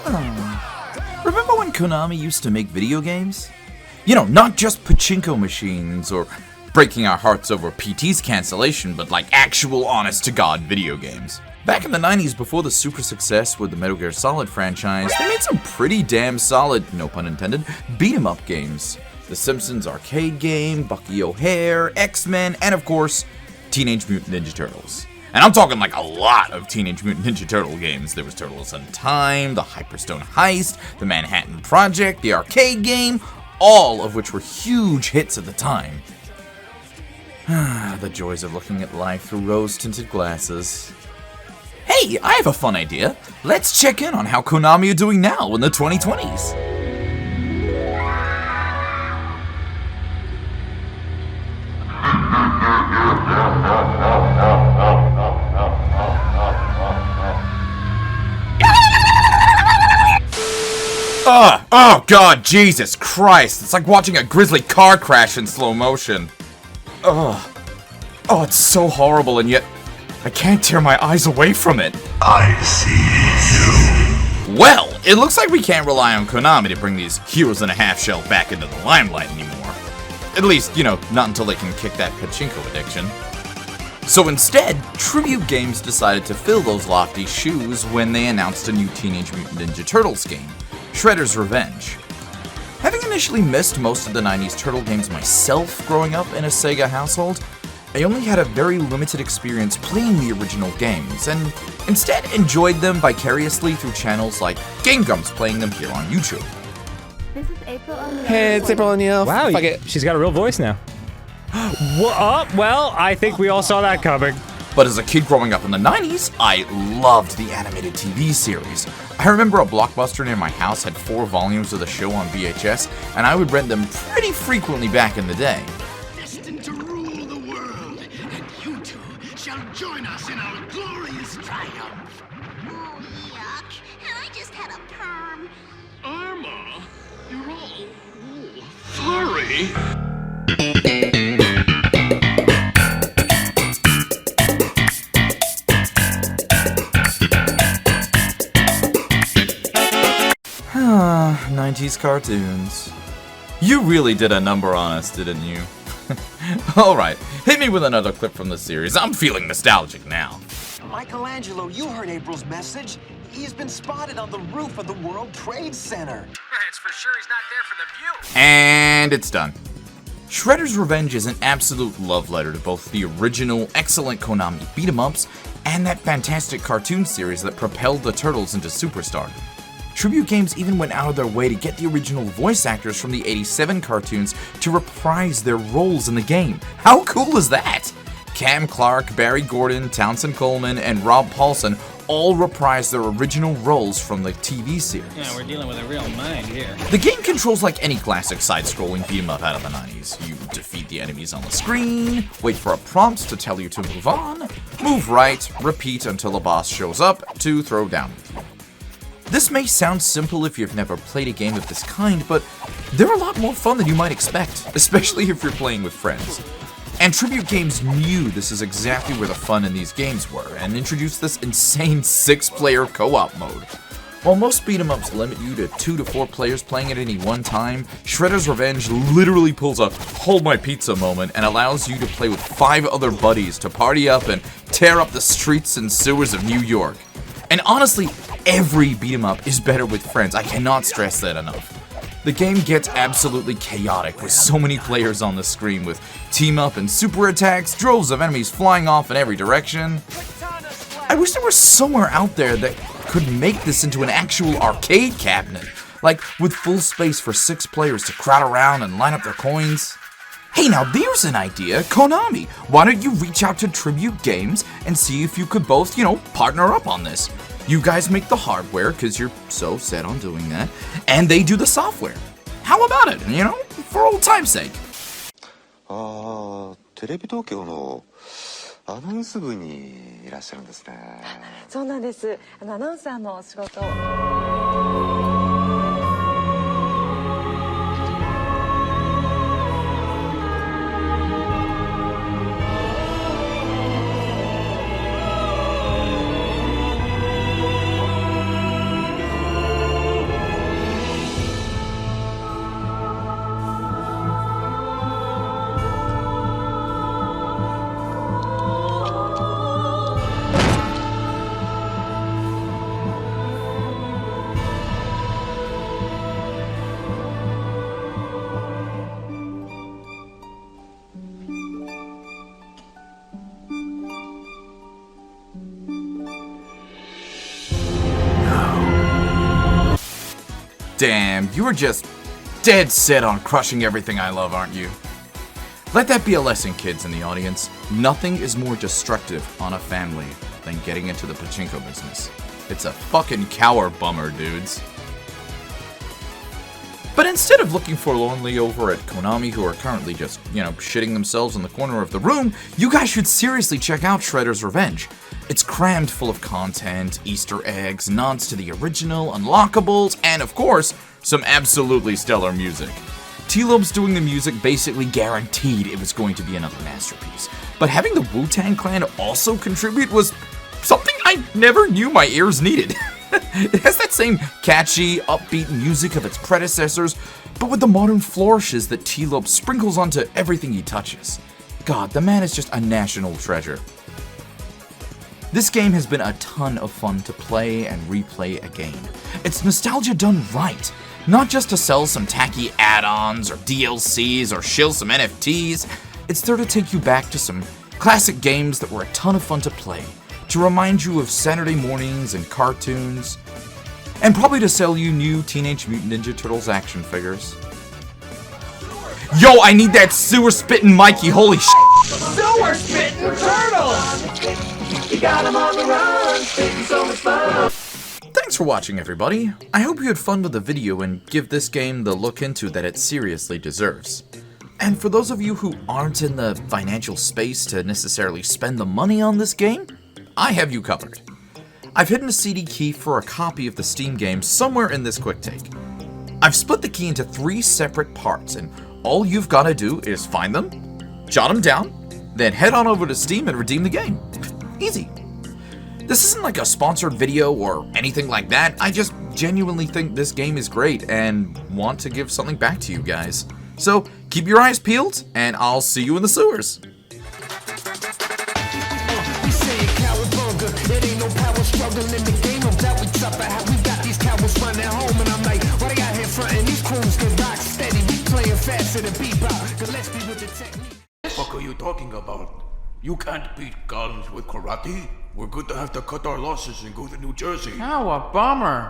Remember when Konami used to make video games? You know, not just pachinko machines or breaking our hearts over PT's cancellation, but like actual honest-to-God video games. Back in the 90s, before the super success with the Metal Gear Solid franchise, they made some pretty damn solid, no pun intended, beat-em-up games. The Simpsons arcade game, Bucky O'Hare, X-Men, and of course, Teenage Mutant Ninja Turtles. And I'm talking like a lot of Teenage Mutant Ninja Turtle games. There was Turtles in Time, the Hyperstone Heist, the Manhattan Project, the arcade game, all of which were huge hits at the time. The joys of looking at life through rose-tinted glasses. Hey, I have a fun idea. Let's check in on how Konami are doing now in the 2020s. Oh God, Jesus Christ. It's like watching a grisly car crash in slow motion. Oh, it's so horrible, and yet I can't tear my eyes away from it. I see you. Well, it looks like we can't rely on Konami to bring these heroes in a half shell back into the limelight anymore. At least, you know, not until they can kick that pachinko addiction. So instead, Tribute Games decided to fill those lofty shoes when they announced a new Teenage Mutant Ninja Turtles game, Shredder's Revenge. Having initially missed most of the 90s Turtle games myself growing up in a Sega household, I only had a very limited experience playing the original games, and instead enjoyed them vicariously through channels like Game Grumps playing them here on YouTube. This is April O'Neil. Hey, it's April O'Neil. Wow, she's got a real voice now. Well, I think we all saw that coming. But as a kid growing up in the 90s, I loved the animated TV series. I remember a Blockbuster near my house had 4 volumes of the show on VHS, and I would rent them pretty frequently back in the day. Destined to rule the world, and you two shall join us in our glorious triumph. Oh, yuck. I just had a perm. Irma, you're all furry. Ah, 90s cartoons. You really did a number on us, didn't you? Alright, hit me with another clip from the series. I'm feeling nostalgic now. Michelangelo, you heard April's message. He's been spotted on the roof of the World Trade Center. It's for sure he's not there for the view. And it's done. Shredder's Revenge is an absolute love letter to both the original, excellent Konami beat-em-ups and that fantastic cartoon series that propelled the Turtles into superstardom. Tribute Games even went out of their way to get the original voice actors from the '87 cartoons to reprise their roles in the game. How cool is that? Cam Clark, Barry Gordon, Townsend Coleman, and Rob Paulson all reprised their original roles from the TV series. Yeah, we're dealing with a real mind here. The game controls like any classic side-scrolling beat-em-up out of the 90s. You defeat the enemies on the screen, wait for a prompt to tell you to move on, move right, repeat until a boss shows up to throw down with you. This may sound simple if you've never played a game of this kind, but they're a lot more fun than you might expect, especially if you're playing with friends. And Tribute Games knew this is exactly where the fun in these games were, and introduced this insane 6-player co-op mode. While most beat-em-ups limit you to 2 to 4 players playing at any one time, Shredder's Revenge literally pulls a hold my pizza moment and allows you to play with 5 other buddies to party up and tear up the streets and sewers of New York. And honestly, every beat-em-up is better with friends. I cannot stress that enough. The game gets absolutely chaotic with so many players on the screen with team-up and super attacks, droves of enemies flying off in every direction. I wish there was somewhere out there that could make this into an actual arcade cabinet, like with full space for 6 players to crowd around and line up their coins. Hey, now there's an idea, Konami. Why don't you reach out to Tribute Games and see if you could both, partner up on this? You guys make the hardware, because you're so set on doing that, and they do the software. How about it, for old time's sake? テレビ東京のアナウンス部にいらっしゃるんですね。そうなんです。アナウンサーの仕事を。Damn, you are just dead set on crushing everything I love, aren't you? Let that be a lesson, kids in the audience. Nothing is more destructive on a family than getting into the pachinko business. It's a fucking cower bummer, dudes. But instead of looking forlornly over at Konami, who are currently just, shitting themselves in the corner of the room, you guys should seriously check out Shredder's Revenge. It's crammed full of content, Easter eggs, nods to the original, unlockables, and of course, some absolutely stellar music. T-Lob's doing the music basically guaranteed it was going to be another masterpiece. But having the Wu-Tang Clan also contribute was something I never knew my ears needed. It has that same catchy, upbeat music of its predecessors, but with the modern flourishes that T-Lob sprinkles onto everything he touches. God, the man is just a national treasure. This game has been a ton of fun to play and replay again. It's nostalgia done right. Not just to sell some tacky add-ons or DLCs or shill some NFTs. It's there to take you back to some classic games that were a ton of fun to play, to remind you of Saturday mornings and cartoons, and probably to sell you new Teenage Mutant Ninja Turtles action figures. Yo, I need that sewer-spitting Mikey, holy shit! Sewer-spitting turtles! You got them on the run, spitting so much fun. Thanks for watching, everybody. I hope you had fun with the video and give this game the look into that it seriously deserves. And for those of you who aren't in the financial space to necessarily spend the money on this game, I have you covered. I've hidden a CD key for a copy of the Steam game somewhere in this quick take. I've split the key into 3 separate parts, and all you've got to do is find them, jot them down, then head on over to Steam and redeem the game. Easy. This isn't like a sponsored video or anything like that. I just genuinely think this game is great and want to give something back to you guys. So keep your eyes peeled, and I'll see you in the sewers. It ain't no power struggle in the game of that we tough at how we got these cowards running home, and I'm like, why they out here frontin'? These crews get rock steady, we playing faster than bebop. Gillespie with the technique. What are you talking about? You can't beat guns with karate. We're going to have to cut our losses and go to New Jersey. Oh, a bummer.